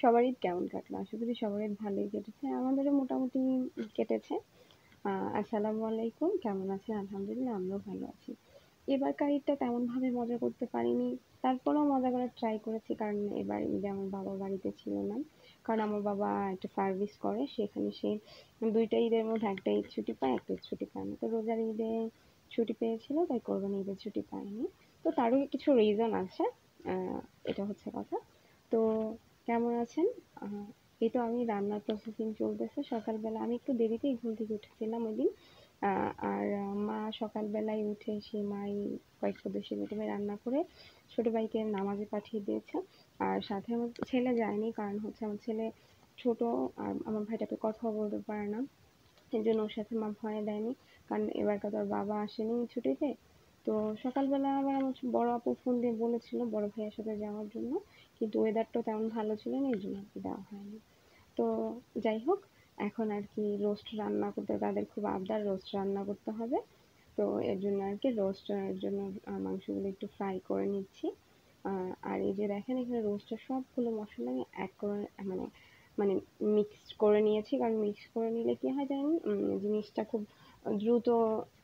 সবার ঈদ কেমন কাটলো? আশা করি সবার ঈদ ভালোই কেটেছে। আমাদেরও মোটামুটি কেটেছে। আসসালামু আলাইকুম। কেমন আছেন? আলহামদুলিল্লাহ আমরাও ভালো আছি। এবারকার ঈদটা তেমনভাবে মজা করতে পারিনি। তারপরেও মজা করার ট্রাই করেছি কারণ এবার ঈদে আমার বাবা বাড়িতে ছিল না। কারণ আমার বাবা একটা সার্ভিস করে সেখানে সে ২টা ঈদের মধ্যে একটা ঈদ ছুটি পায়, একটা ঈদ ছুটি পায় না। তো রোজার ঈদে ছুটি পেয়েছিল তাই কোরবানি ঈদে ছুটি পায়নি। তো তারও কিছু রিজন আছে। এটা হচ্ছে কথা। তো কেমন আছেন? আহ এই তো আমি রান্নার প্রসেসিং চলতেছে। সকালবেলা আমি একটু দেরিতেই ঘুম থেকে উঠেছিলাম ওইদিন। মা সকালবেলায় উঠে সে মাই কয়েক পদ্ধতি প্রথমে রান্না করে ছোট ভাইকে নামাজে পাঠিয়ে দিয়েছে। আর সাথে আমার ছেলে যায়নি কারণ হচ্ছে আমার ছেলে ছোট আর আমার ভাইটাকে কথাও বলতে পারে না। এই জন্য ওর সাথে মা ভয়ে দেয়নি। কারণ এবারকার তো ওর বাবা আসেনি ছুটিতে। তো সকালবেলা আবার আমার বড় আপু ফোন দিয়ে বলেছিল বড় ভাইয়ের সাথে যাওয়ার জন্য। কিন্তু ওয়েদারটাও তেমন ভালো ছিল না, এই জন্য আর কি দেওয়া হয়নি। তো যাই হোক, এখন আর কি রোস্ট রান্না করতে তাদের খুব আবদার রোস্ট রান্না করতে হবে। তো এর জন্য আর কি রোস্টের জন্য মাংসগুলো একটু ফ্রাই করে নিচ্ছি। আর এই যে দেখেন এখানে রোস্টের সবগুলো মশলা আমি এক করে মানে মানে মিক্সড করে নিয়েছি কারণ মিক্স করে নিলে কি হয় জানেন জিনিসটা খুব দ্রুত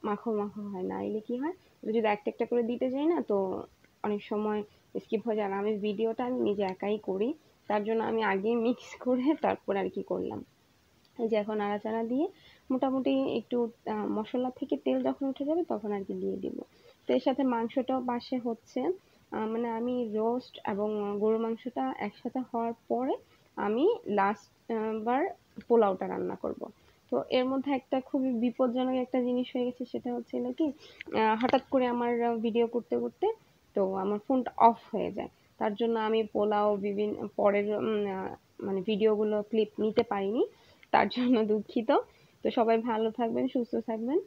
মাখো মাখো হয়, না এলে কি হয় যদি একটা একটা করে দিতে যাই না তো অনেক সময় স্কিপ হয়ে যায়। আর আমি ভিডিওটা আমি নিজে একাই করি, তার জন্য আমি আগে মিক্স করে তারপর আর কি করলাম। এই যে এখন নাড়াচাড়া দিয়ে মোটামুটি একটু মশলা থেকে তেল যখন উঠে যাবে তখন আর কি দিয়ে দিব। তো এর সাথে মাংসটাও পাশে হচ্ছে। মানে আমি রোস্ট এবং গরুর মাংসটা একসাথে হওয়ার পরে আমি লাস্ট বার পোলাওটা রান্না করব। তো এর মধ্যে একটা খুবই বিপজ্জনক একটা জিনিস হয়ে গেছে, সেটা হচ্ছে কি হঠাৎ করে আমার ভিডিও করতে করতে তো আমার ফোনটা অফ হয়ে যায়। তার জন্য আমি পোলাও বিভিন্ন পরের মানে ভিডিওগুলো ক্লিপ নিতে পারিনি। তার জন্য দুঃখিত। তো সবাই ভালো থাকবেন, সুস্থ থাকবেন।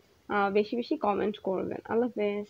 বেশি বেশি কমেন্ট করবেন। আল্লাহ হাফেজ।